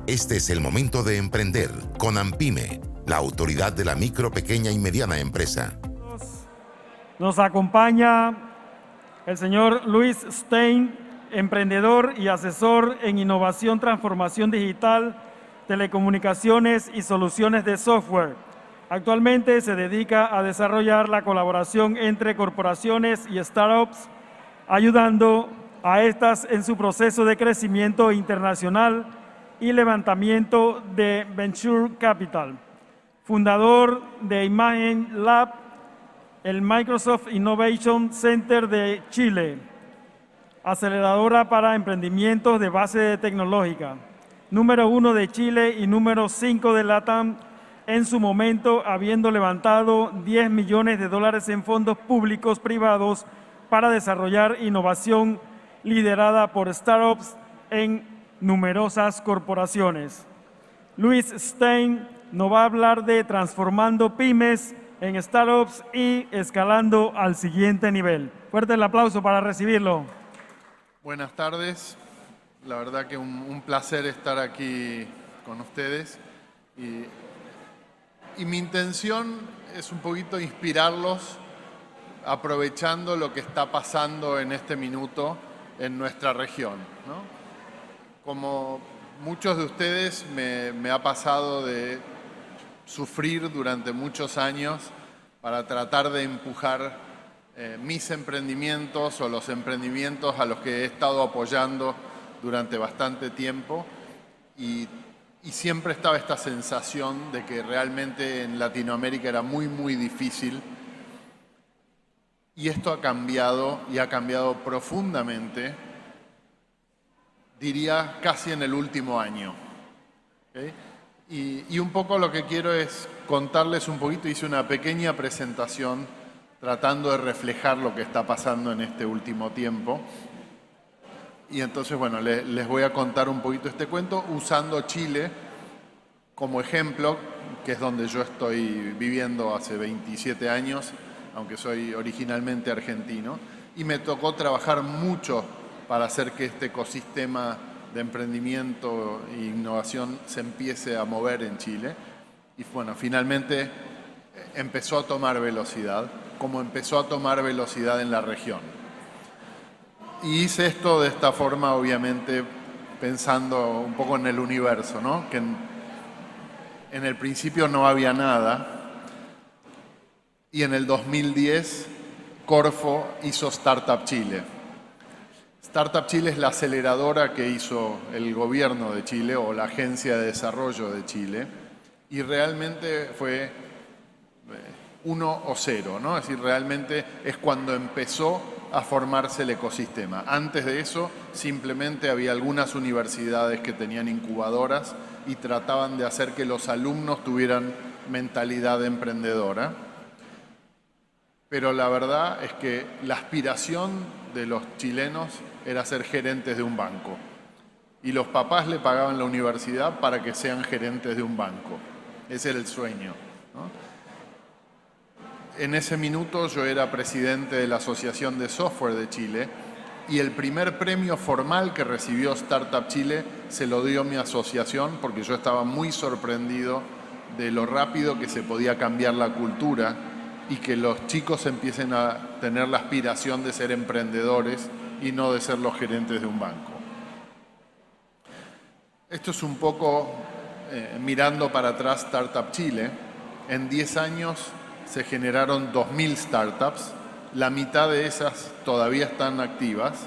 Este es el momento de emprender con AMPYME, la autoridad de la micro, pequeña y mediana empresa. Nos acompaña el señor Luis Stein, emprendedor y asesor en innovación, transformación digital, telecomunicaciones y soluciones de software. Actualmente se dedica a desarrollar la colaboración entre corporaciones y startups, ayudando a estas en su proceso de crecimiento internacional y levantamiento de Venture Capital. Fundador de Imagen Lab, el Microsoft Innovation Center de Chile, aceleradora para emprendimientos de base tecnológica, número 1 de Chile y número 5 de LATAM en su momento, habiendo levantado $10 millones en fondos públicos privados para desarrollar innovación liderada por startups en numerosas corporaciones. Luis Stein nos va a hablar de transformando pymes en startups y escalando al siguiente nivel. Fuerte el aplauso para recibirlo. Buenas tardes. La verdad que un placer estar aquí con ustedes. Y mi intención es un poquito inspirarlos aprovechando lo que está pasando en este minuto en nuestra región, ¿no? Como muchos de ustedes, me ha pasado de sufrir durante muchos años para tratar de empujar mis emprendimientos o los emprendimientos a los que he estado apoyando durante bastante tiempo y siempre estaba esta sensación de que realmente en Latinoamérica era muy, muy difícil. Y esto ha cambiado y ha cambiado profundamente, diría casi en el último año. ¿Okay? Y un poco lo que quiero es contarles un poquito, hice una pequeña presentación tratando de reflejar lo que está pasando en este último tiempo. Y entonces, bueno, les voy a contar un poquito este cuento usando Chile como ejemplo, que es donde yo estoy viviendo hace 27 años, aunque soy originalmente argentino, y me tocó trabajar mucho para hacer que este ecosistema de emprendimiento e innovación se empiece a mover en Chile. Y bueno, finalmente empezó a tomar velocidad, como empezó a tomar velocidad en la región. Y hice esto de esta forma, obviamente, pensando un poco en el universo, ¿no? Que en el principio no había nada. Y en el 2010, Corfo hizo Startup Chile. Startup Chile es la aceleradora que hizo el gobierno de Chile o la Agencia de Desarrollo de Chile. Y realmente fue 1 o 0, ¿no? Es decir, realmente es cuando empezó a formarse el ecosistema. Antes de eso, simplemente había algunas universidades que tenían incubadoras y trataban de hacer que los alumnos tuvieran mentalidad emprendedora. Pero la verdad es que la aspiración de los chilenos era ser gerentes de un banco. Y los papás le pagaban la universidad para que sean gerentes de un banco. Ese era el sueño, ¿no? En ese minuto yo era presidente de la Asociación de Software de Chile y el primer premio formal que recibió Startup Chile se lo dio mi asociación porque yo estaba muy sorprendido de lo rápido que se podía cambiar la cultura y que los chicos empiecen a tener la aspiración de ser emprendedores y no de ser los gerentes de un banco. Esto es un poco mirando para atrás Startup Chile. En 10 años se generaron 2.000 startups, la mitad de esas todavía están activas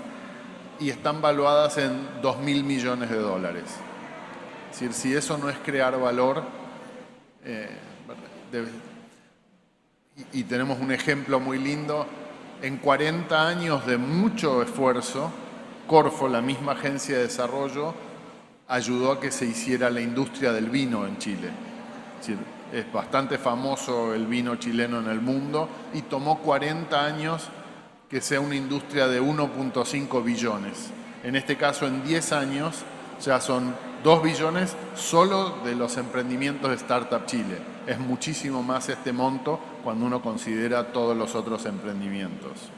y están valuadas en $2.000 millones. Es decir, si eso no es crear valor, y tenemos un ejemplo muy lindo, en 40 años de mucho esfuerzo, Corfo, la misma agencia de desarrollo, ayudó a que se hiciera la industria del vino en Chile. Es decir, es bastante famoso el vino chileno en el mundo y tomó 40 años que sea una industria de 1.5 billones. En este caso, en 10 años, ya son 2 billones solo de los emprendimientos de Startup Chile. Es muchísimo más este monto cuando uno considera todos los otros emprendimientos.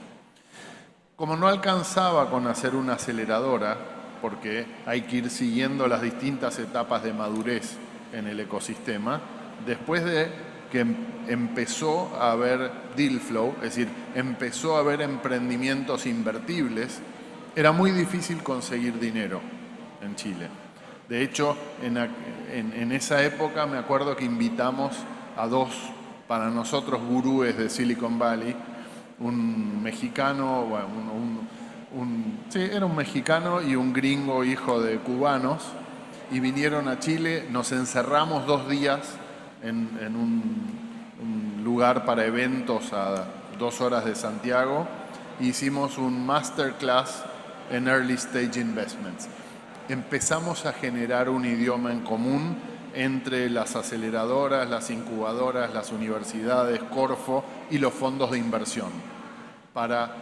Como no alcanzaba con hacer una aceleradora, porque hay que ir siguiendo las distintas etapas de madurez en el ecosistema. Después de que empezó a haber deal flow, es decir, empezó a haber emprendimientos invertibles, era muy difícil conseguir dinero en Chile. De hecho, en esa época me acuerdo que invitamos a dos, para nosotros, gurúes de Silicon Valley, un mexicano, bueno, sí, era un mexicano y un gringo hijo de cubanos, y vinieron a Chile. Nos encerramos 2 días en un lugar para eventos a 2 horas de Santiago. Hicimos un masterclass en Early Stage Investments. Empezamos a generar un idioma en común entre las aceleradoras, las incubadoras, las universidades, Corfo y los fondos de inversión, para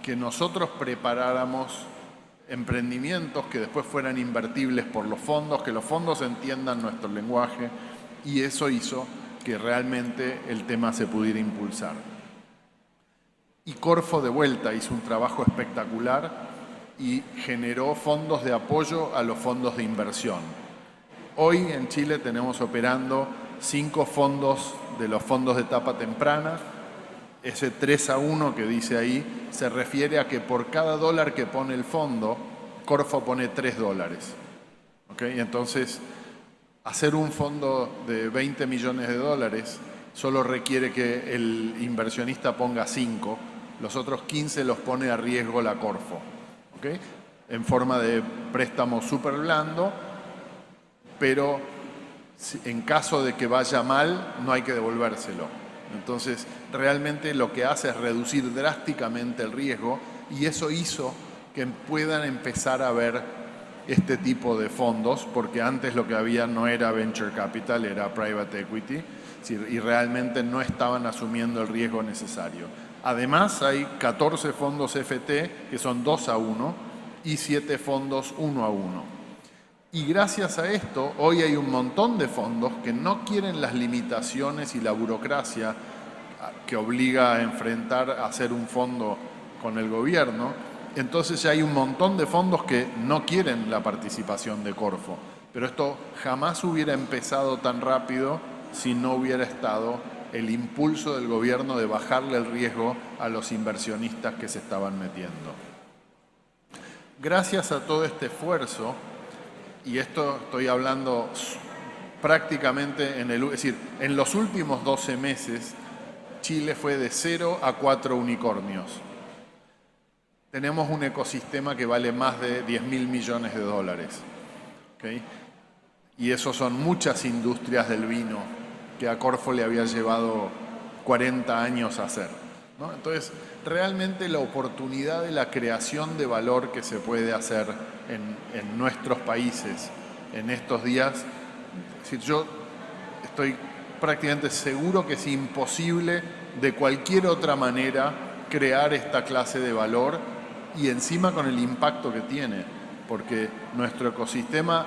que nosotros preparáramos emprendimientos que después fueran invertibles por los fondos, que los fondos entiendan nuestro lenguaje, y eso hizo que realmente el tema se pudiera impulsar. Y Corfo de vuelta hizo un trabajo espectacular y generó fondos de apoyo a los fondos de inversión. Hoy en Chile tenemos operando 5 fondos de los fondos de etapa temprana. Ese 3-1 que dice ahí se refiere a que por cada dólar que pone el fondo, Corfo pone $3. ¿Okay? Entonces, hacer un fondo de 20 millones de dólares solo requiere que el inversionista ponga 5, los otros 15 los pone a riesgo la Corfo. ¿Okay? En forma de préstamo súper blando, pero en caso de que vaya mal, no hay que devolvérselo. Entonces, realmente lo que hace es reducir drásticamente el riesgo, y eso hizo que puedan empezar a ver este tipo de fondos, porque antes lo que había no era venture capital, era private equity, y realmente no estaban asumiendo el riesgo necesario. Además, hay 14 fondos FT que son 2-1 y 7 fondos 1-1. Y gracias a esto, hoy hay un montón de fondos que no quieren las limitaciones y la burocracia que obliga a enfrentar a hacer un fondo con el gobierno. Entonces ya hay un montón de fondos que no quieren la participación de Corfo. Pero esto jamás hubiera empezado tan rápido si no hubiera estado el impulso del gobierno de bajarle el riesgo a los inversionistas que se estaban metiendo. Gracias a todo este esfuerzo, y esto estoy hablando prácticamente es decir, en los últimos 12 meses, Chile fue de 0 a 4 unicornios. Tenemos un ecosistema que vale más de 10.000 millones de dólares. ¿Okay? Y eso son muchas industrias del vino que a Corfo le había llevado 40 años hacer, ¿no? Entonces, realmente la oportunidad de la creación de valor que se puede hacer en nuestros países en estos días, es decir, yo estoy prácticamente seguro que es imposible de cualquier otra manera crear esta clase de valor, y encima con el impacto que tiene, porque nuestro ecosistema,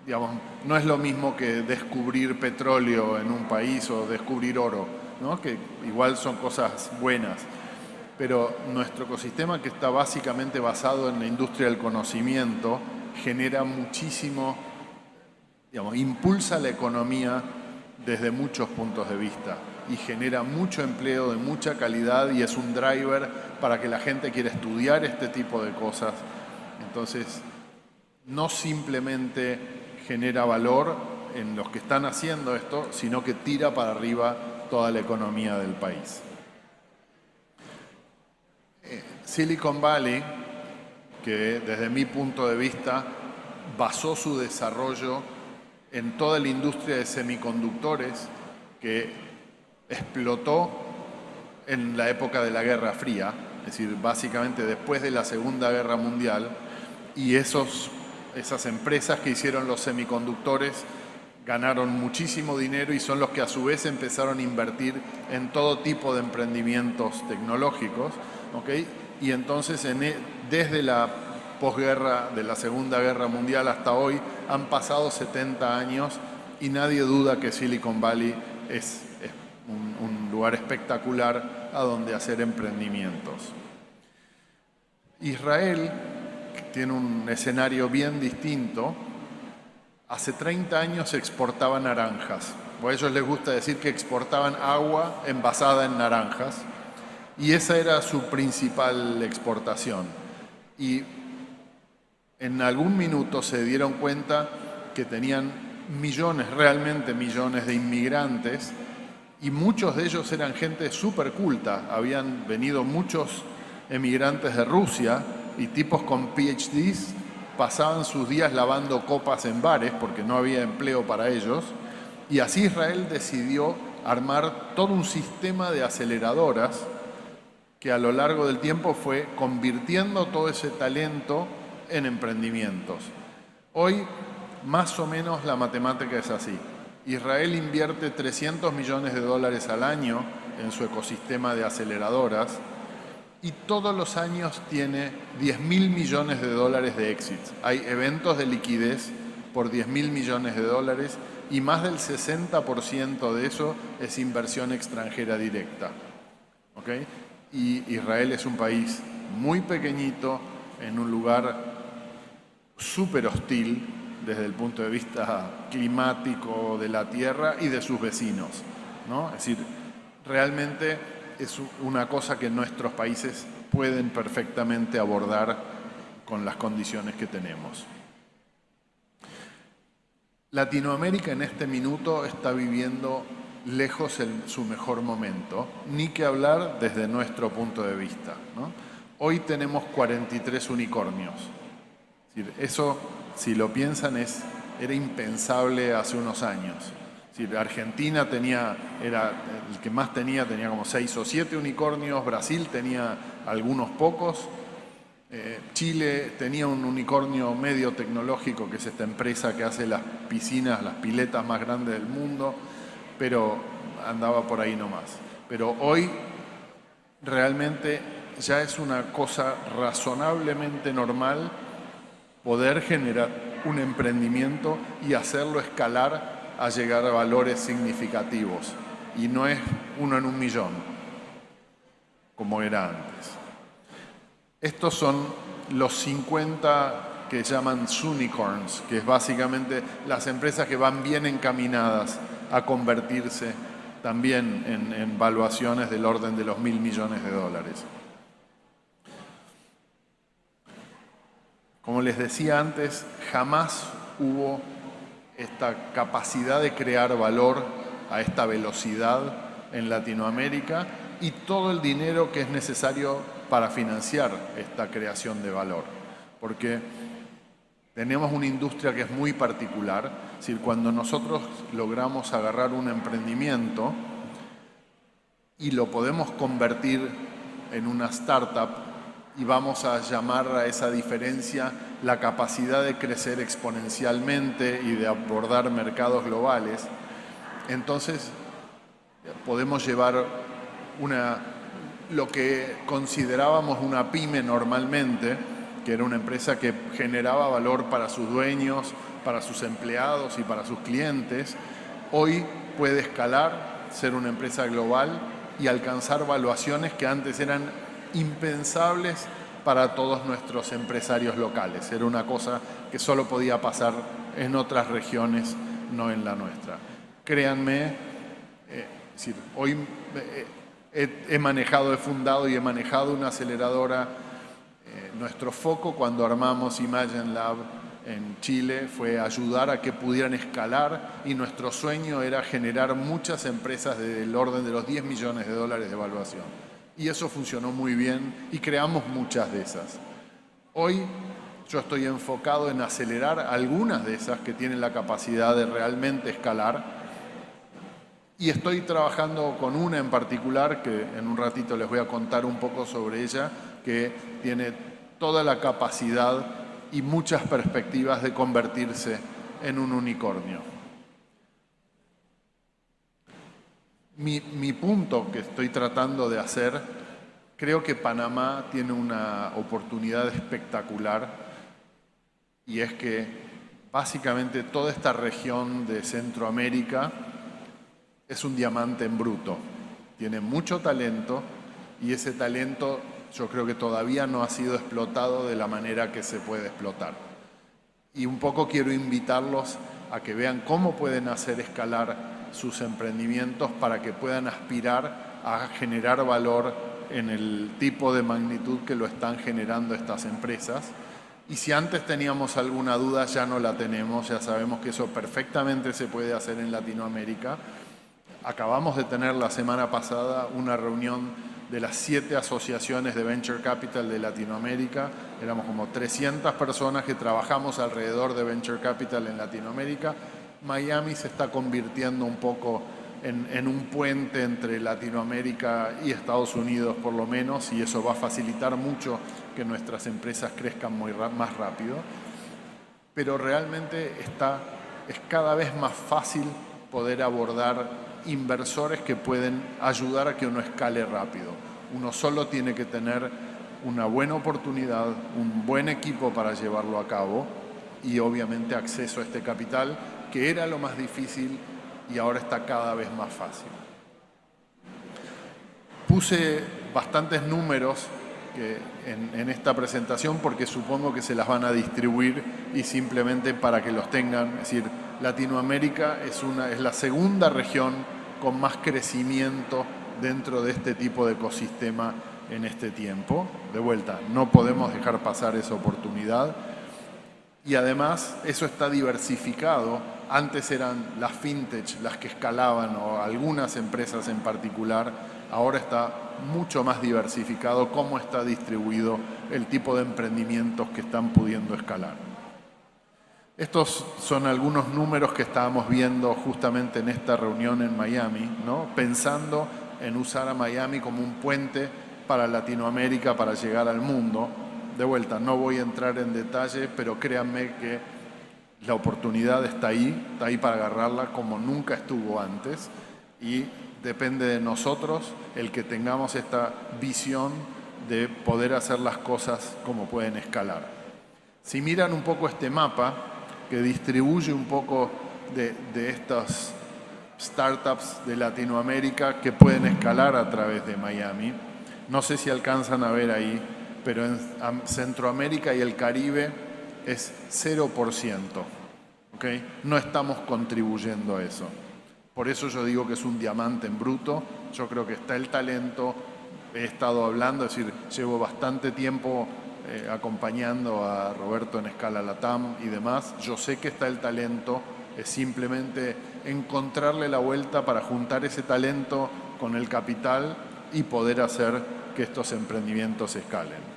digamos, no es lo mismo que descubrir petróleo en un país o descubrir oro, ¿no? Que igual son cosas buenas, pero nuestro ecosistema, que está básicamente basado en la industria del conocimiento, genera muchísimo, digamos, impulsa la economía desde muchos puntos de vista y genera mucho empleo de mucha calidad, y es un driver para que la gente quiera estudiar este tipo de cosas. Entonces, no simplemente genera valor en los que están haciendo esto, sino que tira para arriba toda la economía del país. Silicon Valley, que desde mi punto de vista basó su desarrollo en toda la industria de semiconductores que explotó en la época de la Guerra Fría, es decir, básicamente después de la Segunda Guerra Mundial, y esas empresas que hicieron los semiconductores ganaron muchísimo dinero y son los que a su vez empezaron a invertir en todo tipo de emprendimientos tecnológicos, ¿okay? Y entonces desde la posguerra de la Segunda Guerra Mundial hasta hoy han pasado 70 años y nadie duda que Silicon Valley es un lugar espectacular a donde hacer emprendimientos. Israel tiene un escenario bien distinto. Hace 30 años exportaban naranjas. A ellos les gusta decir que exportaban agua envasada en naranjas. Y esa era su principal exportación. Y en algún minuto se dieron cuenta que tenían millones, realmente millones de inmigrantes, y muchos de ellos eran gente súper culta. Habían venido muchos emigrantes de Rusia y tipos con PhDs pasaban sus días lavando copas en bares porque no había empleo para ellos. Y así Israel decidió armar todo un sistema de aceleradoras que a lo largo del tiempo fue convirtiendo todo ese talento en emprendimientos. Hoy, más o menos, la matemática es así. Israel invierte $300 millones al año en su ecosistema de aceleradoras y todos los años tiene $10.000 millones de exits. Hay eventos de liquidez por $10.000 millones y más del 60% de eso es inversión extranjera directa. ¿Okay? Y Israel es un país muy pequeñito, en un lugar súper hostil desde el punto de vista climático de la tierra y de sus vecinos, ¿no? Es decir, realmente es una cosa que nuestros países pueden perfectamente abordar con las condiciones que tenemos. Latinoamérica en este minuto está viviendo lejos su mejor momento, ni que hablar desde nuestro punto de vista, ¿no? Hoy tenemos 43 unicornios. Es decir, eso, si lo piensan, era impensable hace unos años. Es decir, Argentina era el que más tenía como 6 o 7 unicornios, Brasil tenía algunos pocos, Chile tenía un unicornio medio tecnológico, que es esta empresa que hace las piscinas, las piletas más grandes del mundo, pero andaba por ahí nomás. Pero hoy realmente ya es una cosa razonablemente normal poder generar un emprendimiento y hacerlo escalar a llegar a valores significativos. Y no es 1 en 1 millón, como era antes. Estos son los 50 que llaman Sunicorns, que es básicamente las empresas que van bien encaminadas a convertirse también en valuaciones del orden de los $1.000 millones. Como les decía antes, jamás hubo esta capacidad de crear valor a esta velocidad en Latinoamérica y todo el dinero que es necesario para financiar esta creación de valor. Porque tenemos una industria que es muy particular. Es decir, cuando nosotros logramos agarrar un emprendimiento y lo podemos convertir en una startup y vamos a llamar a esa diferencia la capacidad de crecer exponencialmente y de abordar mercados globales, entonces podemos llevar lo que considerábamos una pyme normalmente, que era una empresa que generaba valor para sus dueños, para sus empleados y para sus clientes, hoy puede escalar, ser una empresa global y alcanzar valuaciones que antes eran impensables para todos nuestros empresarios locales. Era una cosa que solo podía pasar en otras regiones, no en la nuestra. Créanme, hoy he fundado y he manejado una aceleradora. Nuestro foco cuando armamos Imagine Lab en Chile fue ayudar a que pudieran escalar y nuestro sueño era generar muchas empresas del orden de los $10 millones de evaluación. Y eso funcionó muy bien y creamos muchas de esas. Hoy yo estoy enfocado en acelerar algunas de esas que tienen la capacidad de realmente escalar y estoy trabajando con una en particular que en un ratito les voy a contar un poco sobre ella, que tiene toda la capacidad y muchas perspectivas de convertirse en un unicornio. Mi punto que estoy tratando de hacer, creo que Panamá tiene una oportunidad espectacular y es que básicamente toda esta región de Centroamérica es un diamante en bruto. Tiene mucho talento y ese talento yo creo que todavía no ha sido explotado de la manera que se puede explotar. Y un poco quiero invitarlos a que vean cómo pueden hacer escalar sus emprendimientos para que puedan aspirar a generar valor en el tipo de magnitud que lo están generando estas empresas. Y si antes teníamos alguna duda, ya no la tenemos, ya sabemos que eso perfectamente se puede hacer en Latinoamérica. Acabamos de tener la semana pasada una reunión de las 7 asociaciones de Venture Capital de Latinoamérica. Éramos como 300 personas que trabajamos alrededor de Venture Capital en Latinoamérica. Miami se está convirtiendo un poco en un puente entre Latinoamérica y Estados Unidos, por lo menos, y eso va a facilitar mucho que nuestras empresas crezcan más rápido. Pero realmente es cada vez más fácil poder abordar inversores que pueden ayudar a que uno escale rápido. Uno solo tiene que tener una buena oportunidad, un buen equipo para llevarlo a cabo y obviamente acceso a este capital, que era lo más difícil y ahora está cada vez más fácil. Puse bastantes números en esta presentación porque supongo que se las van a distribuir y simplemente para que los tengan. Es decir, Latinoamérica es la segunda región con más crecimiento dentro de este tipo de ecosistema en este tiempo. De vuelta, no podemos dejar pasar esa oportunidad. Y además, eso está diversificado. Antes eran las fintech las que escalaban, o algunas empresas en particular. Ahora está mucho más diversificado cómo está distribuido el tipo de emprendimientos que están pudiendo escalar. Estos son algunos números que estábamos viendo justamente en esta reunión en Miami, ¿no? Pensando en usar a Miami como un puente para Latinoamérica para llegar al mundo. De vuelta, no voy a entrar en detalle, pero créanme que la oportunidad está ahí para agarrarla como nunca estuvo antes y depende de nosotros el que tengamos esta visión de poder hacer las cosas como pueden escalar. Si miran un poco este mapa que distribuye un poco de estas startups de Latinoamérica que pueden escalar a través de Miami, no sé si alcanzan a ver ahí, pero en Centroamérica y el Caribe es 0%. ¿Okay? No estamos contribuyendo a eso. Por eso yo digo que es un diamante en bruto. Yo creo que está el talento. He estado hablando, es decir, llevo bastante tiempo acompañando a Roberto en Escala Latam y demás. Yo sé que está el talento. Es simplemente encontrarle la vuelta para juntar ese talento con el capital y poder hacer que estos emprendimientos escalen.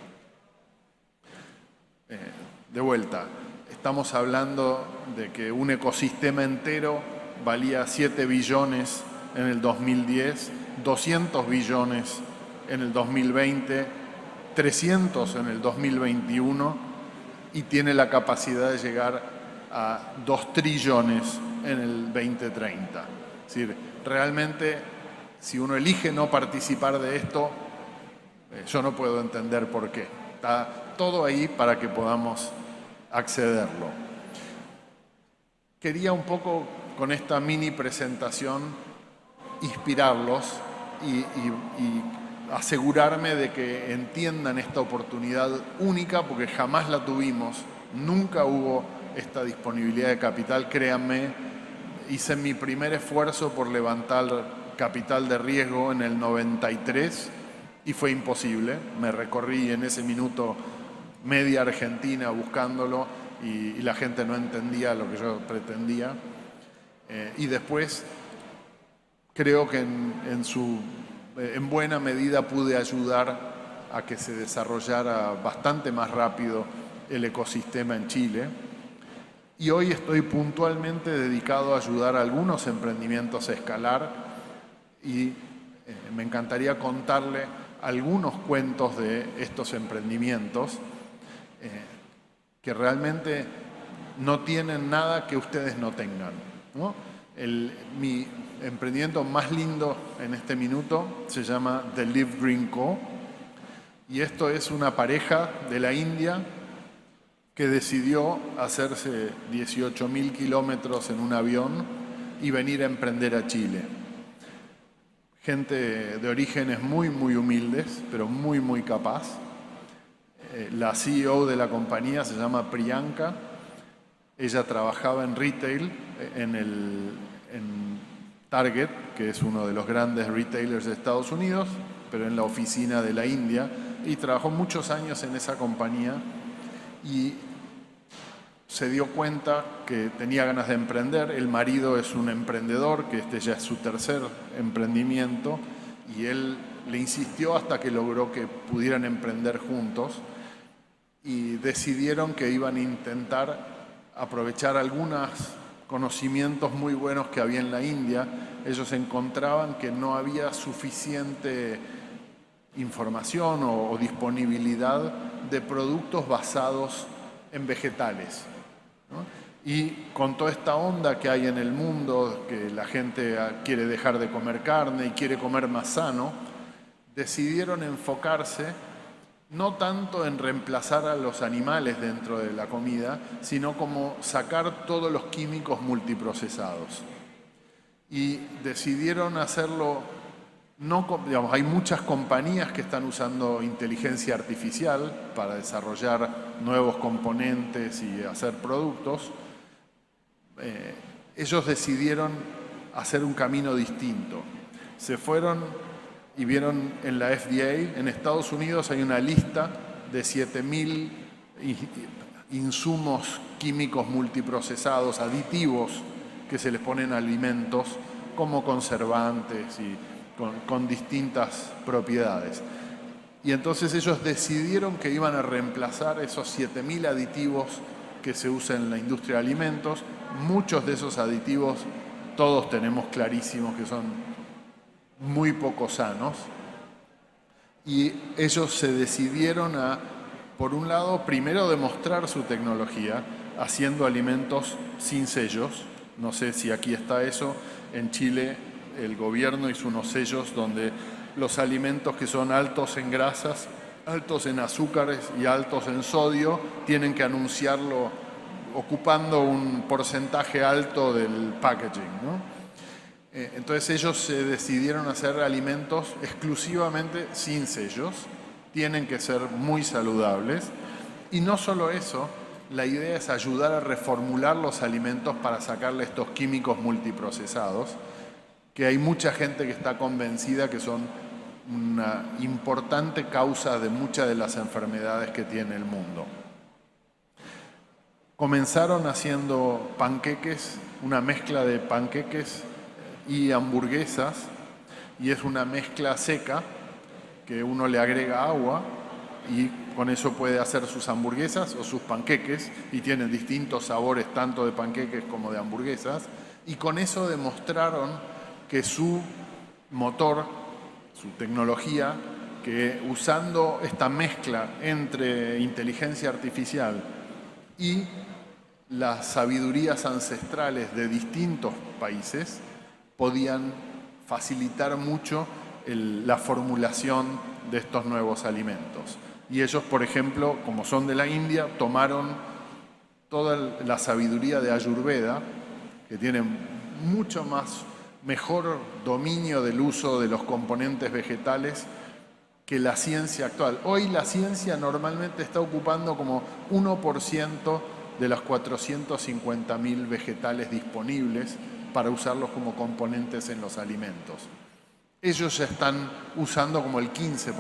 De vuelta, estamos hablando de que un ecosistema entero valía 7 billones en el 2010, 200 billones en el 2020, 300 en el 2021 y tiene la capacidad de llegar a 2 trillones en el 2030. Es decir, realmente, si uno elige no participar de esto, yo no puedo entender por qué. Está todo ahí para que podamos accederlo. Quería un poco con esta mini presentación inspirarlos y asegurarme de que entiendan esta oportunidad única porque jamás la tuvimos, nunca hubo esta disponibilidad de capital, créanme, hice mi primer esfuerzo por levantar capital de riesgo en el 93 y fue imposible, me recorrí en ese minuto media Argentina buscándolo y la gente no entendía lo que yo pretendía. Y después creo que en buena medida pude ayudar a que se desarrollara bastante más rápido el ecosistema en Chile. Y hoy estoy puntualmente dedicado a ayudar a algunos emprendimientos a escalar y me encantaría contarle algunos cuentos de estos emprendimientos que realmente no tienen nada que ustedes no tengan, ¿no? Mi emprendimiento más lindo en este minuto se llama The Live Green Co. Y esto es una pareja de la India que decidió hacerse 18.000 kilómetros en un avión y venir a emprender a Chile. gente de orígenes muy, muy humildes, pero muy, muy capaz. La CEO de la compañía se llama Priyanka. Ella trabajaba en retail, en Target, que es uno de los grandes retailers de Estados Unidos, pero en la oficina de la India, y trabajó muchos años en esa compañía y se dio cuenta que tenía ganas de emprender. El marido es un emprendedor, que este ya es su tercer emprendimiento, y él le insistió hasta que logró que pudieran emprender juntos y decidieron que iban a intentar aprovechar algunos conocimientos muy buenos que había en la India. Ellos encontraban que no había suficiente información o disponibilidad de productos basados en vegetales, ¿no? Y con toda esta onda que hay en el mundo, que la gente quiere dejar de comer carne y quiere comer más sano, decidieron enfocarse no tanto en reemplazar a los animales dentro de la comida, sino como sacar todos los químicos multiprocesados. Y decidieron hacerlo, digamos, hay muchas compañías que están usando inteligencia artificial para desarrollar nuevos componentes y hacer productos. Ellos decidieron hacer un camino distinto. Se fueron y vieron en la FDA, en Estados Unidos hay una lista de 7.000 insumos químicos multiprocesados, aditivos que se les ponen a alimentos como conservantes y con distintas propiedades. Y entonces ellos decidieron que iban a reemplazar esos 7.000 aditivos que se usan en la industria de alimentos. Muchos de esos aditivos todos tenemos clarísimos que son muy poco sanos, y ellos se decidieron a, por un lado, primero demostrar su tecnología haciendo alimentos sin sellos. No sé si aquí está eso. En Chile el gobierno hizo unos sellos donde los alimentos que son altos en grasas, altos en azúcares y altos en sodio tienen que anunciarlo ocupando un porcentaje alto del packaging, ¿no? Entonces ellos se decidieron hacer alimentos exclusivamente sin sellos, tienen que ser muy saludables, y no solo eso, la idea es ayudar a reformular los alimentos para sacarle estos químicos multiprocesados, que hay mucha gente que está convencida que son una importante causa de muchas de las enfermedades que tiene el mundo. Comenzaron haciendo panqueques, una mezcla de panqueques y hamburguesas, y es una mezcla seca que uno le agrega agua y con eso puede hacer sus hamburguesas o sus panqueques, y tienen distintos sabores tanto de panqueques como de hamburguesas, y con eso demostraron que su motor, su tecnología, que usando esta mezcla entre inteligencia artificial y las sabidurías ancestrales de distintos países, podían facilitar mucho la formulación de estos nuevos alimentos. Y ellos, por ejemplo, como son de la India, tomaron toda la sabiduría de Ayurveda, que tiene mucho mejor dominio del uso de los componentes vegetales que la ciencia actual. Hoy la ciencia normalmente está ocupando como 1% de los 450.000 vegetales disponibles para usarlos como componentes en los alimentos. Ellos ya están usando como el 15%,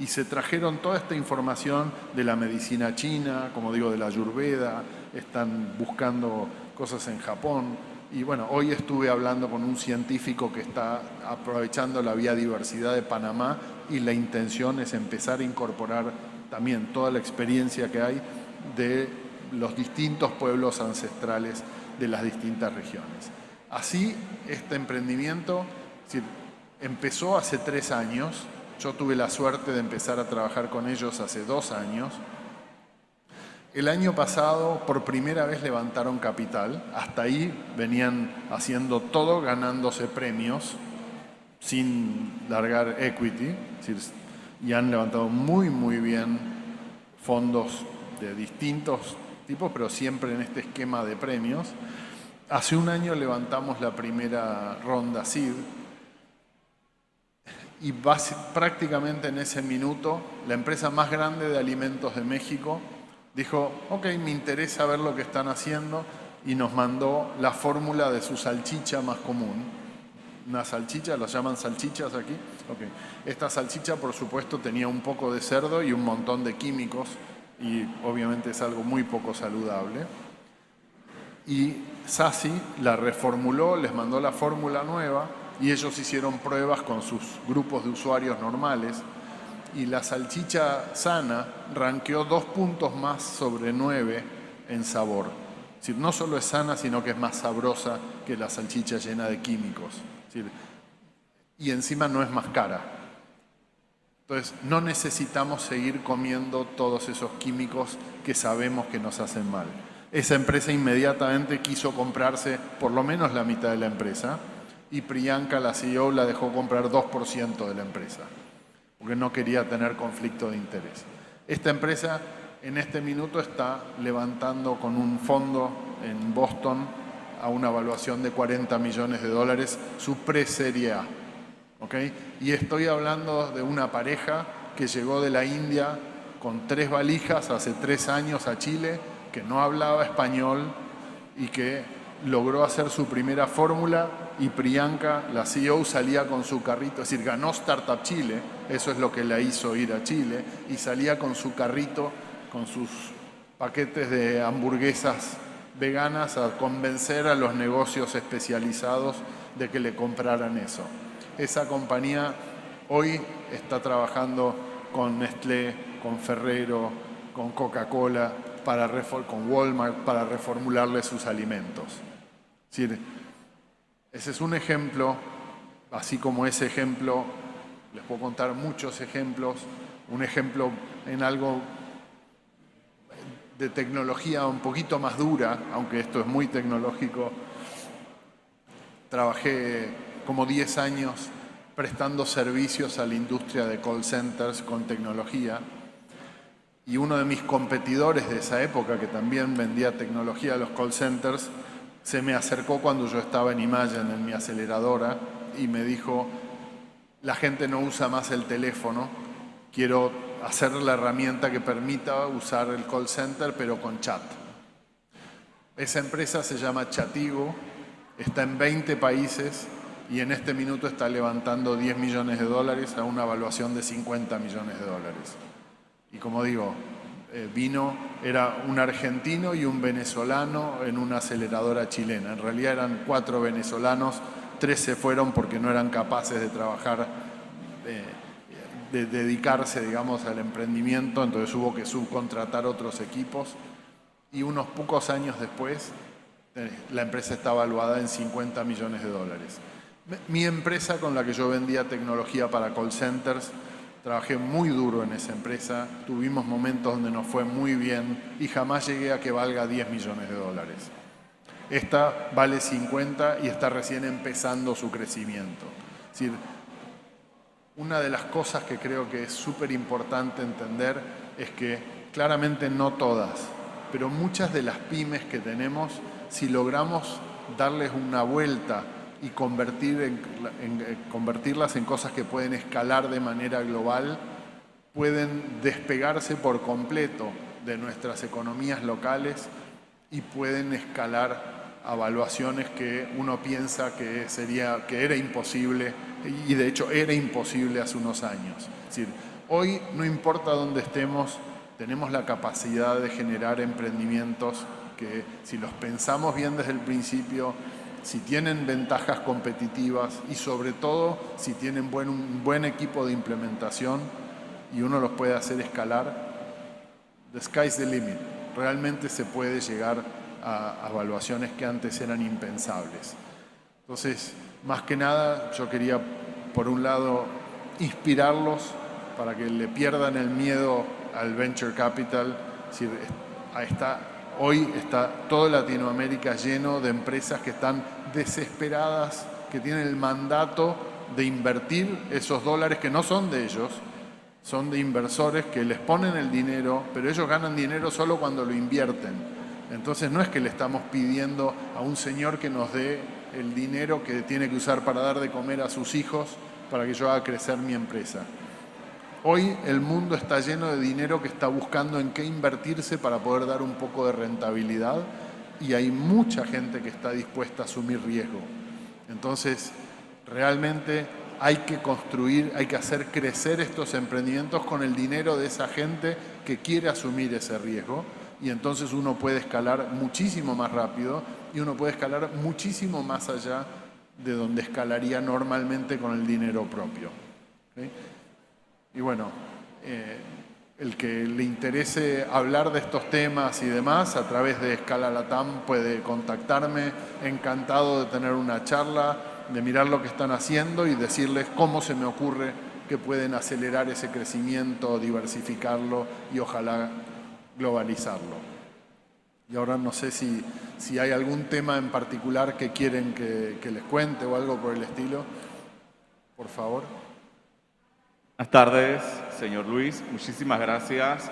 y se trajeron toda esta información de la medicina china, como digo, de la Ayurveda, están buscando cosas en Japón. Y bueno, hoy estuve hablando con un científico que está aprovechando la biodiversidad de Panamá, y la intención es empezar a incorporar también toda la experiencia que hay de los distintos pueblos ancestrales de las distintas regiones. Así, este emprendimiento empezó hace 3 años. Yo tuve la suerte de empezar a trabajar con ellos hace 2 años. El año pasado, por primera vez, levantaron capital. Hasta ahí venían haciendo todo, ganándose premios, sin largar equity. Y han levantado muy, muy bien fondos de distintos tipos, pero siempre en este esquema de premios. Hace 1 año levantamos la primera ronda seed, Y prácticamente en ese minuto, la empresa más grande de alimentos de México dijo, ok, me interesa ver lo que están haciendo, y nos mandó la fórmula de su salchicha más común. Una salchicha, ¿las llaman salchichas aquí? Okay. Esta salchicha, por supuesto, tenía un poco de cerdo y un montón de químicos, y obviamente es algo muy poco saludable. Y Sassy la reformuló, les mandó la fórmula nueva, y ellos hicieron pruebas con sus grupos de usuarios normales, y la salchicha sana ranqueó 2 puntos más sobre 9 en sabor. Es decir, no solo es sana, sino que es más sabrosa que la salchicha llena de químicos. Es decir, y encima no es más cara. Entonces, no necesitamos seguir comiendo todos esos químicos que sabemos que nos hacen mal. Esa empresa inmediatamente quiso comprarse por lo menos la mitad de la empresa, y Priyanka, la CEO, la dejó comprar 2% de la empresa, porque no quería tener conflicto de interés. Esta empresa en este minuto está levantando con un fondo en Boston a una evaluación de $40 millones su pre-serie A. ¿Okay? Y estoy hablando de una pareja que llegó de la India con 3 valijas hace 3 años a Chile, que no hablaba español y que logró hacer su primera fórmula, y Priyanka, la CEO, salía con su carrito, es decir, ganó Startup Chile, eso es lo que la hizo ir a Chile, y salía con su carrito, con sus paquetes de hamburguesas veganas, a convencer a los negocios especializados de que le compraran eso. Esa compañía hoy está trabajando con Nestlé, con Ferrero, con Coca-Cola, con Walmart, para reformularle sus alimentos. Es decir, ese es un ejemplo, así como ese ejemplo, les puedo contar muchos ejemplos. Un ejemplo en algo de tecnología un poquito más dura, aunque esto es muy tecnológico. Trabajé como 10 años prestando servicios a la industria de call centers con tecnología, y uno de mis competidores de esa época, que también vendía tecnología a los call centers, se me acercó cuando yo estaba en Imagen, en mi aceleradora, y me dijo, la gente no usa más el teléfono, quiero hacer la herramienta que permita usar el call center, pero con chat. Esa empresa se llama Chatigo, está en 20 países, y en este minuto está levantando $10 millones a una evaluación de $50 millones. Y como digo, era un argentino y un venezolano en una aceleradora chilena. En realidad eran 4 venezolanos, 3 se fueron porque no eran capaces de trabajar, de dedicarse, digamos, al emprendimiento, entonces hubo que subcontratar otros equipos, y unos pocos años después la empresa está evaluada en $50 millones. Mi empresa, con la que yo vendía tecnología para call centers, trabajé muy duro en esa empresa, tuvimos momentos donde nos fue muy bien y jamás llegué a que valga $10 millones. Esta vale 50 y está recién empezando su crecimiento. Es decir, una de las cosas que creo que es súper importante entender es que claramente no todas, pero muchas de las pymes que tenemos, si logramos darles una vuelta y convertirlas en cosas que pueden escalar de manera global, pueden despegarse por completo de nuestras economías locales y pueden escalar a evaluaciones que uno piensa que era imposible, y de hecho era imposible hace unos años. Es decir, hoy no importa dónde estemos, tenemos la capacidad de generar emprendimientos que, si los pensamos bien desde el principio, si tienen ventajas competitivas y sobre todo si tienen un buen equipo de implementación y uno los puede hacer escalar, the sky's the limit. Realmente se puede llegar a evaluaciones que antes eran impensables. Entonces, más que nada, yo quería, por un lado, inspirarlos para que le pierdan el miedo al venture capital. Es decir, hoy está toda Latinoamérica lleno de empresas que están desesperadas, que tienen el mandato de invertir esos dólares que no son de ellos, son de inversores que les ponen el dinero, pero ellos ganan dinero solo cuando lo invierten. Entonces no es que le estamos pidiendo a un señor que nos dé el dinero que tiene que usar para dar de comer a sus hijos para que yo haga crecer mi empresa. Hoy el mundo está lleno de dinero que está buscando en qué invertirse para poder dar un poco de rentabilidad y hay mucha gente que está dispuesta a asumir riesgo. Entonces, realmente hay que construir, hay que hacer crecer estos emprendimientos con el dinero de esa gente que quiere asumir ese riesgo y entonces uno puede escalar muchísimo más rápido y uno puede escalar muchísimo más allá de donde escalaría normalmente con el dinero propio. ¿Okay? Y bueno, el que le interese hablar de estos temas y demás, a través de Escala Latam puede contactarme. Encantado de tener una charla, de mirar lo que están haciendo y decirles cómo se me ocurre que pueden acelerar ese crecimiento, diversificarlo y ojalá globalizarlo. Y ahora no sé si hay algún tema en particular que quieren que les cuente o algo por el estilo. Por favor. Buenas tardes, señor Luis. Muchísimas gracias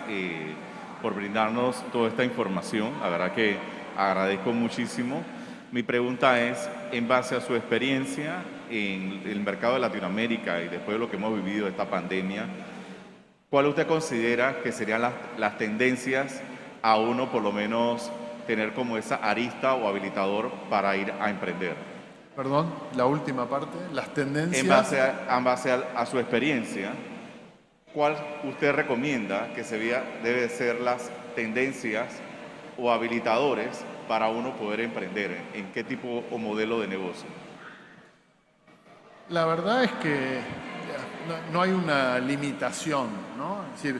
por brindarnos toda esta información. La verdad que agradezco muchísimo. Mi pregunta es, en base a su experiencia en el mercado de Latinoamérica y después de lo que hemos vivido esta pandemia, ¿cuál usted considera que serían las tendencias a uno por lo menos tener como esa arista o habilitador para ir a emprender? Perdón, la última parte, las tendencias. En base a su experiencia, ¿cuál usted recomienda que debe ser las tendencias o habilitadores para uno poder emprender? ¿En qué tipo o modelo de negocio? La verdad es que no hay una limitación, ¿no? Es decir,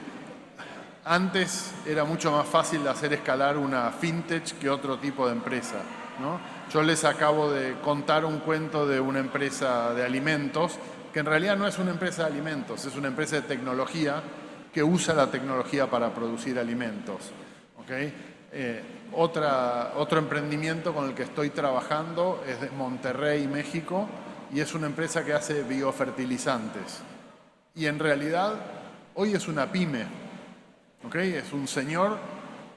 antes era mucho más fácil hacer escalar una fintech que otro tipo de empresa, ¿no? Yo les acabo de contar un cuento de una empresa de alimentos, que en realidad no es una empresa de alimentos, es una empresa de tecnología que usa la tecnología para producir alimentos. ¿Okay? Otro emprendimiento con el que estoy trabajando es de Monterrey, México, y es una empresa que hace biofertilizantes. Y en realidad hoy es una pyme. ¿Okay? Es un señor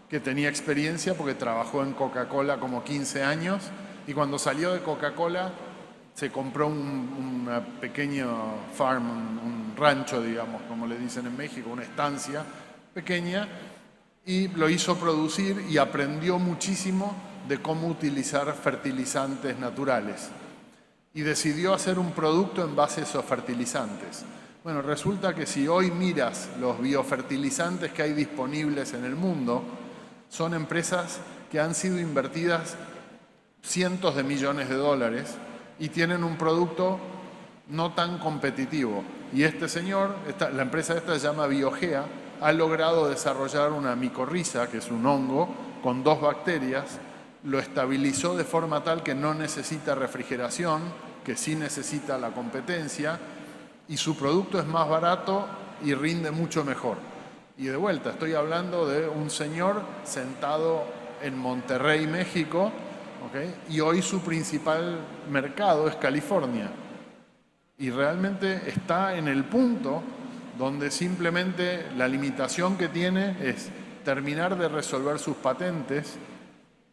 que tenía experiencia porque trabajó en Coca-Cola como 15 años y cuando salió de Coca-Cola se compró una pequeña farm, un rancho, digamos, como le dicen en México, una estancia pequeña, y lo hizo producir y aprendió muchísimo de cómo utilizar fertilizantes naturales. Y decidió hacer un producto en base a esos fertilizantes. Bueno, resulta que si hoy miras los biofertilizantes que hay disponibles en el mundo, son empresas que han sido invertidas cientos de millones de dólares y tienen un producto no tan competitivo. Y este señor, la empresa esta se llama Biogea, ha logrado desarrollar una micorriza, que es un hongo, con 2 bacterias, lo estabilizó de forma tal que no necesita refrigeración, que sí necesita la competencia, y su producto es más barato y rinde mucho mejor. Y de vuelta, estoy hablando de un señor sentado en Monterrey, México, ¿okay? Y hoy su principal mercado es California. Y realmente está en el punto donde simplemente la limitación que tiene es terminar de resolver sus patentes,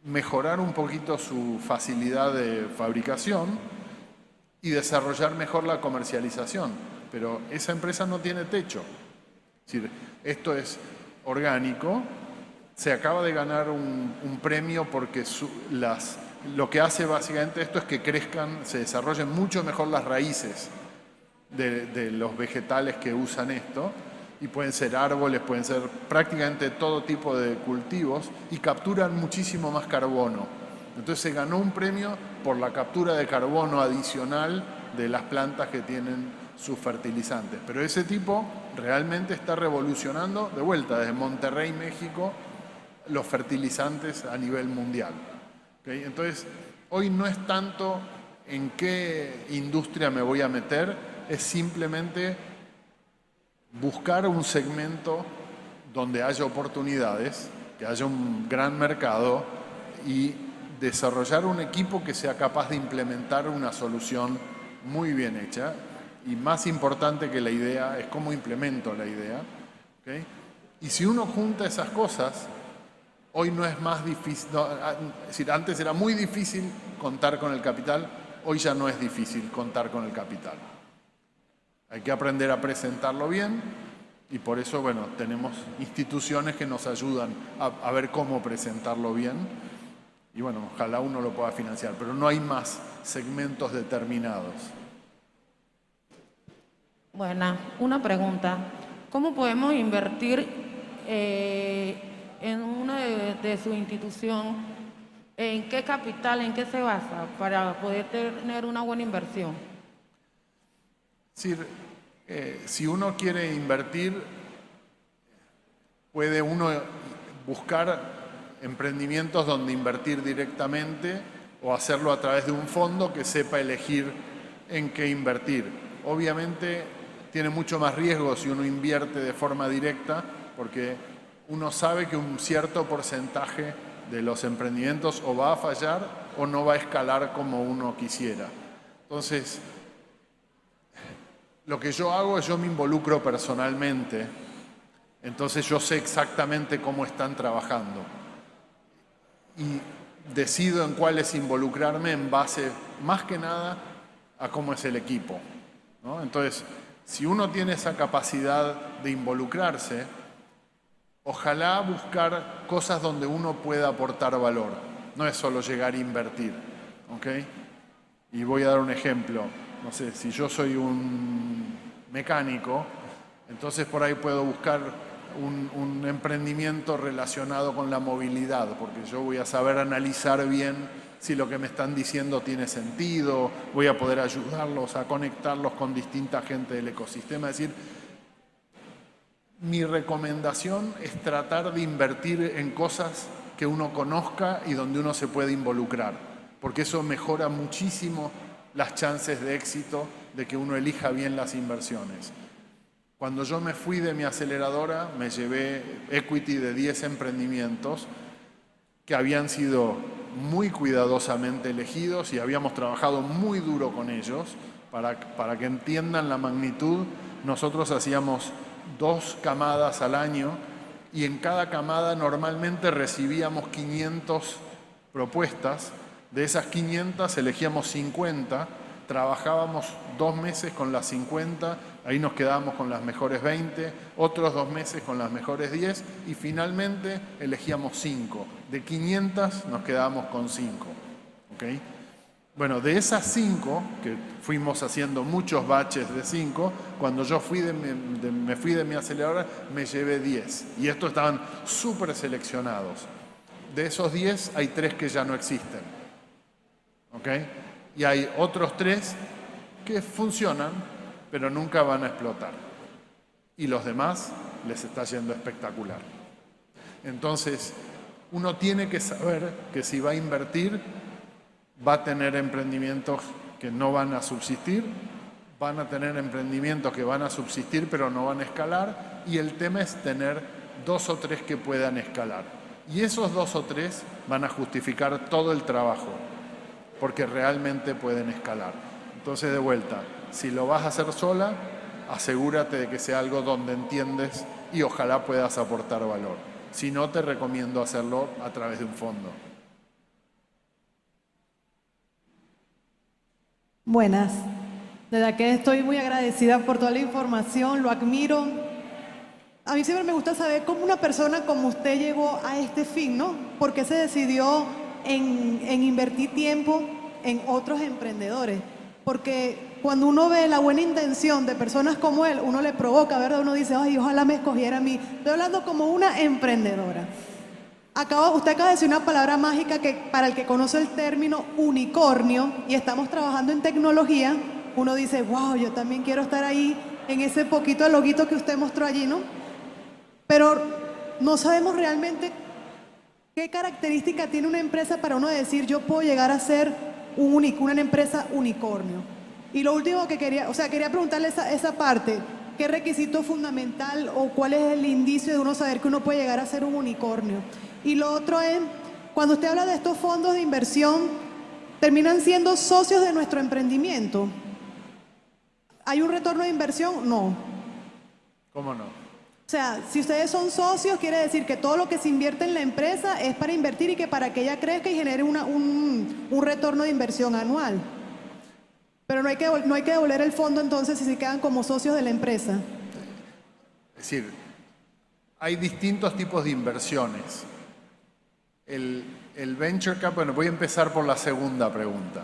mejorar un poquito su facilidad de fabricación y desarrollar mejor la comercialización. Pero esa empresa no tiene techo. Es decir, esto es orgánico, se acaba de ganar un premio porque lo que hace básicamente esto es que crezcan, se desarrollen mucho mejor las raíces de los vegetales que usan esto, y pueden ser árboles, pueden ser prácticamente todo tipo de cultivos, y capturan muchísimo más carbono. Entonces se ganó un premio por la captura de carbono adicional de las plantas que tienen sus fertilizantes. Pero ese tipo realmente está revolucionando, de vuelta, desde Monterrey, México, los fertilizantes a nivel mundial. ¿Okay? Entonces, hoy no es tanto en qué industria me voy a meter, es simplemente buscar un segmento donde haya oportunidades, que haya un gran mercado y desarrollar un equipo que sea capaz de implementar una solución muy bien hecha. Y más importante que la idea es cómo implemento la idea. ¿Okay? Y si uno junta esas cosas, hoy no es más difícil, es decir, antes era muy difícil contar con el capital, hoy ya no es difícil contar con el capital. Hay que aprender a presentarlo bien y por eso, bueno, tenemos instituciones que nos ayudan a ver cómo presentarlo bien y, bueno, ojalá uno lo pueda financiar, pero no hay más segmentos determinados. Buena, una pregunta. ¿Cómo podemos invertir en una de su institución? ¿En qué capital, en qué se basa para poder tener una buena inversión? Es decir, si uno quiere invertir, puede uno buscar emprendimientos donde invertir directamente o hacerlo a través de un fondo que sepa elegir en qué invertir. Obviamente tiene mucho más riesgo si uno invierte de forma directa, porque uno sabe que un cierto porcentaje de los emprendimientos o va a fallar o no va a escalar como uno quisiera. Entonces, lo que yo hago es yo me involucro personalmente, entonces yo sé exactamente cómo están trabajando y decido en cuáles involucrarme en base, más que nada, a cómo es el equipo, ¿no? Entonces, si uno tiene esa capacidad de involucrarse, ojalá buscar cosas donde uno pueda aportar valor. No es solo llegar a invertir, ¿ok? Y voy a dar un ejemplo. No sé, si yo soy un mecánico, entonces por ahí puedo buscar un emprendimiento relacionado con la movilidad, porque yo voy a saber analizar bien si lo que me están diciendo tiene sentido, voy a poder ayudarlos a conectarlos con distinta gente del ecosistema. Es decir, mi recomendación es tratar de invertir en cosas que uno conozca y donde uno se puede involucrar, porque eso mejora muchísimo las chances de éxito de que uno elija bien las inversiones. Cuando yo me fui de mi aceleradora, me llevé equity de 10 emprendimientos que habían sido muy cuidadosamente elegidos y habíamos trabajado muy duro con ellos para que entiendan la magnitud. Nosotros hacíamos 2 camadas al año y en cada camada normalmente recibíamos 500 propuestas. De esas 500 elegíamos 50, trabajábamos 2 meses con las 50, ahí nos quedábamos con las mejores 20, otros 2 meses con las mejores 10 y finalmente elegíamos 5. De 500 nos quedábamos con 5. ¿Okay? Bueno, de esas 5, que fuimos haciendo muchos baches de 5, cuando yo me fui de mi aceleradora me llevé 10 y estos estaban súper seleccionados. De esos 10 hay 3 que ya no existen. ¿Okay? Y hay otros 3 que funcionan, pero nunca van a explotar. Y los demás les está yendo espectacular. Entonces, uno tiene que saber que si va a invertir, va a tener emprendimientos que no van a subsistir, van a tener emprendimientos que van a subsistir pero no van a escalar, y el tema es tener 2 o 3 que puedan escalar. Y esos 2 o 3 van a justificar todo el trabajo, porque realmente pueden escalar. Entonces, de vuelta, si lo vas a hacer sola, asegúrate de que sea algo donde entiendes y ojalá puedas aportar valor. Si no, te recomiendo hacerlo a través de un fondo. Buenas. De verdad que estoy muy agradecida por toda la información, lo admiro. A mí siempre me gusta saber cómo una persona como usted llegó a este fin, ¿no? ¿Por qué se decidió en invertir tiempo en otros emprendedores? Porque cuando uno ve la buena intención de personas como él, uno le provoca, ¿verdad? Uno dice, ay, ojalá me escogiera a mí. Estoy hablando como una emprendedora. Usted acaba de decir una palabra mágica que para el que conoce el término unicornio y estamos trabajando en tecnología, uno dice, wow, yo también quiero estar ahí en ese poquito de loguito que usted mostró allí, ¿no? Pero no sabemos realmente qué característica tiene una empresa para uno decir, yo puedo llegar a ser una empresa unicornio. Y lo último que quería preguntarle esa parte, ¿qué requisito fundamental o cuál es el indicio de uno saber que uno puede llegar a ser un unicornio? Y lo otro es, cuando usted habla de estos fondos de inversión, ¿terminan siendo socios de nuestro emprendimiento? ¿Hay un retorno de inversión? No. ¿Cómo no? O sea, si ustedes son socios, quiere decir que todo lo que se invierte en la empresa es para invertir y que para que ella crezca y genere un retorno de inversión anual. Pero no hay que devolver el fondo entonces si se quedan como socios de la empresa. Es decir, hay distintos tipos de inversiones. El venture capital, bueno, voy a empezar por la segunda pregunta.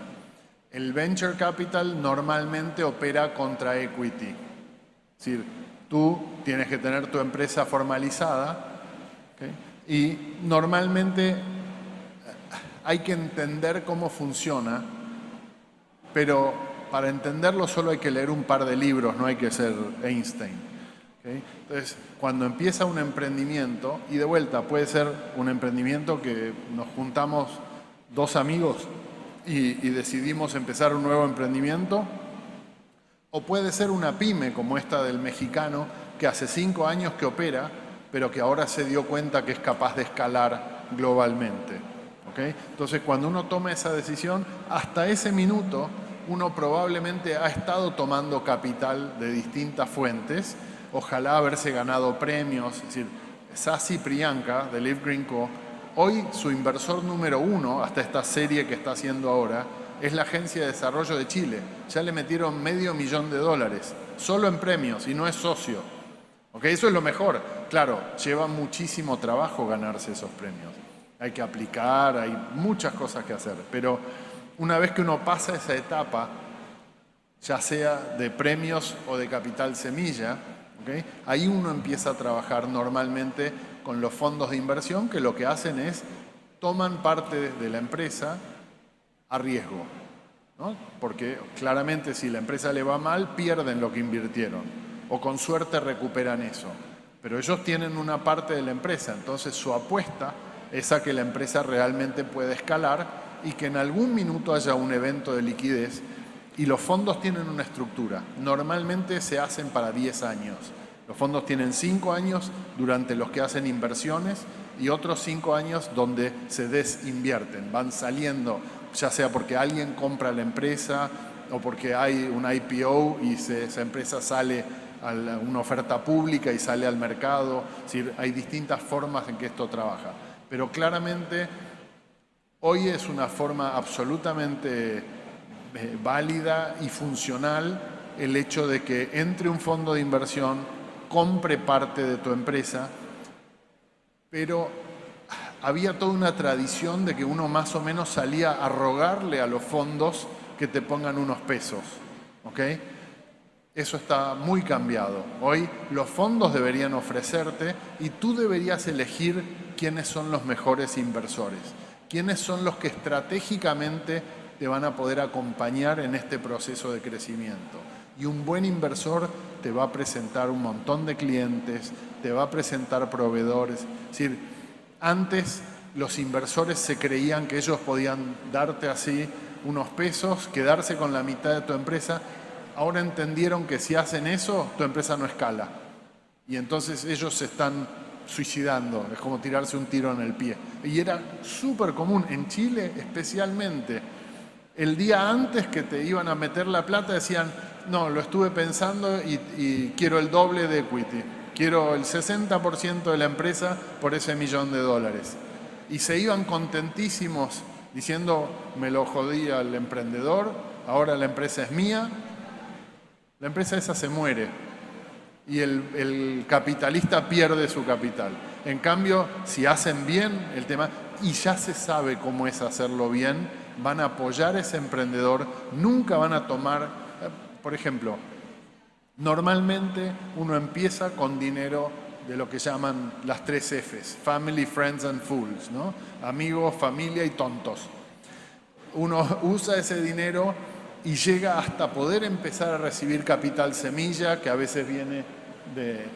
El venture capital normalmente opera contra equity. Es decir, tú tienes que tener tu empresa formalizada, ¿okay? Y normalmente hay que entender cómo funciona, pero para entenderlo solo hay que leer un par de libros, no hay que ser Einstein. ¿Okay? Entonces, cuando empieza un emprendimiento, y de vuelta puede ser un emprendimiento que nos juntamos dos amigos y decidimos empezar un nuevo emprendimiento, o puede ser una pyme como esta del mexicano que hace 5 años que opera, pero que ahora se dio cuenta que es capaz de escalar globalmente. ¿Okay? Entonces, cuando uno toma esa decisión, hasta ese minuto uno probablemente ha estado tomando capital de distintas fuentes, ojalá haberse ganado premios. Es decir, Sasi Priyanka de Live Green Co. Hoy su inversor número 1, hasta esta serie que está haciendo ahora, es la Agencia de Desarrollo de Chile. Ya le metieron $500,000 solo en premios y no es socio. ¿Okay? Eso es lo mejor. Claro, lleva muchísimo trabajo ganarse esos premios. Hay que aplicar, hay muchas cosas que hacer. Pero una vez que uno pasa esa etapa, ya sea de premios o de capital semilla, ¿okay? Ahí uno empieza a trabajar normalmente con los fondos de inversión que lo que hacen es toman parte de la empresa a riesgo, ¿no? Porque claramente si la empresa le va mal, pierden lo que invirtieron o con suerte recuperan eso. Pero ellos tienen una parte de la empresa, entonces su apuesta es a que la empresa realmente pueda escalar y que en algún minuto haya un evento de liquidez. Y los fondos tienen una estructura. Normalmente se hacen para 10 años. Los fondos tienen 5 años durante los que hacen inversiones y otros 5 años donde se desinvierten. Van saliendo, ya sea porque alguien compra la empresa o porque hay un IPO y esa empresa sale a una oferta pública y sale al mercado. Es decir, hay distintas formas en que esto trabaja. Pero claramente hoy es una forma absolutamente válida y funcional el hecho de que entre un fondo de inversión, compre parte de tu empresa, pero había toda una tradición de que uno más o menos salía a rogarle a los fondos que te pongan unos pesos, ¿ok? Eso está muy cambiado. Hoy los fondos deberían ofrecerte y tú deberías elegir quiénes son los mejores inversores, quiénes son los que estratégicamente te van a poder acompañar en este proceso de crecimiento. Y un buen inversor te va a presentar un montón de clientes, te va a presentar proveedores. Es decir, antes los inversores se creían que ellos podían darte así unos pesos, quedarse con la mitad de tu empresa. Ahora entendieron que si hacen eso, tu empresa no escala. Y entonces ellos se están suicidando, es como tirarse un tiro en el pie. Y era súper común, en Chile especialmente. El día antes que te iban a meter la plata decían, no, lo estuve pensando y quiero el doble de equity. Quiero el 60% de la empresa por ese $1.000.000. Y se iban contentísimos diciendo, me lo jodía el emprendedor, ahora la empresa es mía. La empresa esa se muere y el capitalista pierde su capital. En cambio, si hacen bien el tema, y ya se sabe cómo es hacerlo bien, van a apoyar a ese emprendedor, nunca van a tomar, por ejemplo, normalmente uno empieza con dinero de lo que llaman las 3 Fs, Family, Friends and Fools, ¿no? Amigos, familia y tontos. Uno usa ese dinero y llega hasta poder empezar a recibir capital semilla, que a veces viene del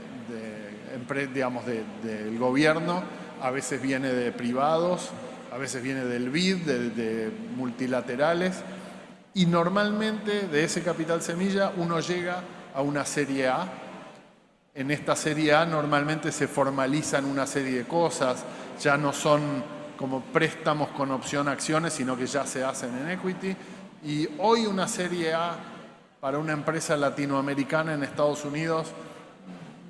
gobierno, a veces viene de privados, a veces viene del BID, de multilaterales, y normalmente de ese capital semilla uno llega a una serie A. En esta serie A normalmente se formalizan una serie de cosas, ya no son como préstamos con opción a acciones, sino que ya se hacen en equity. Y hoy una serie A para una empresa latinoamericana en Estados Unidos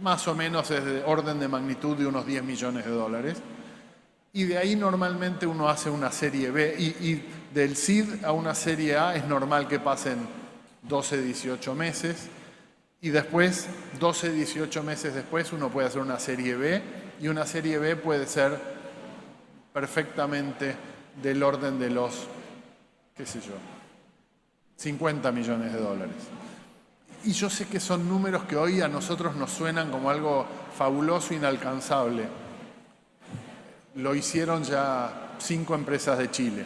más o menos es de orden de magnitud de unos $10 millones. Y de ahí normalmente uno hace una serie B y del seed a una serie A es normal que pasen 12, 18 meses. Y después, 12, 18 meses después, uno puede hacer una serie B. Y una serie B puede ser perfectamente del orden de los, qué sé yo, 50 millones de dólares. Y yo sé que son números que hoy a nosotros nos suenan como algo fabuloso, inalcanzable. Lo hicieron ya 5 empresas de Chile.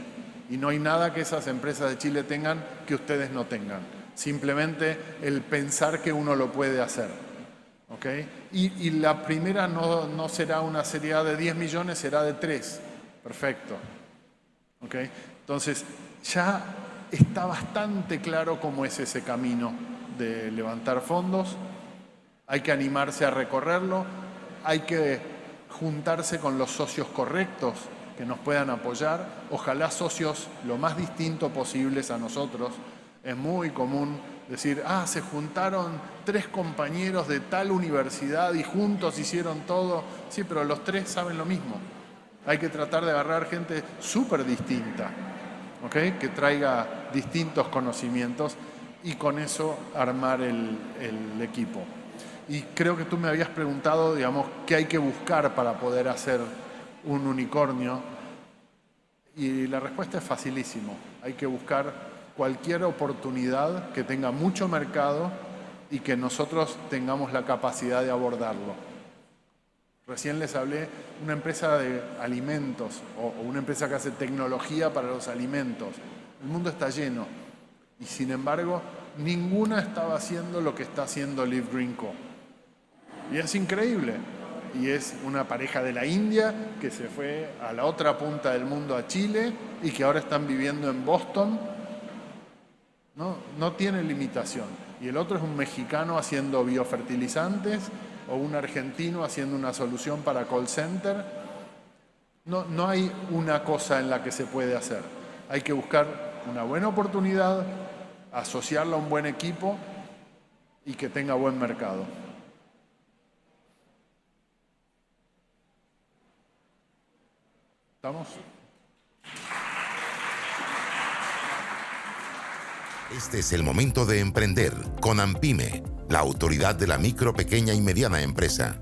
Y no hay nada que esas empresas de Chile tengan que ustedes no tengan. Simplemente el pensar que uno lo puede hacer. ¿Okay? Y la primera no será una serie A de 10 millones, será de 3. Perfecto. ¿Okay? Entonces, ya está bastante claro cómo es ese camino de levantar fondos. Hay que animarse a recorrerlo. Hay que juntarse con los socios correctos que nos puedan apoyar. Ojalá socios lo más distintos posibles a nosotros. Es muy común decir, se juntaron 3 compañeros de tal universidad y juntos hicieron todo. Sí, pero los 3 saben lo mismo. Hay que tratar de agarrar gente súper distinta, ¿okay? Que traiga distintos conocimientos y con eso armar el equipo. Y creo que tú me habías preguntado, digamos, qué hay que buscar para poder hacer un unicornio. Y la respuesta es facilísimo. Hay que buscar cualquier oportunidad que tenga mucho mercado y que nosotros tengamos la capacidad de abordarlo. Recién les hablé de una empresa de alimentos o una empresa que hace tecnología para los alimentos. El mundo está lleno y sin embargo ninguna estaba haciendo lo que está haciendo Live Green Co. Y es increíble. Y es una pareja de la India que se fue a la otra punta del mundo, a Chile, y que ahora están viviendo en Boston. No tiene limitación. Y el otro es un mexicano haciendo biofertilizantes o un argentino haciendo una solución para call center. No hay una cosa en la que se puede hacer. Hay que buscar una buena oportunidad, asociarla a un buen equipo y que tenga buen mercado. ¿Estamos? Este es el momento de emprender con AMPIME, la autoridad de la micro, pequeña y mediana empresa.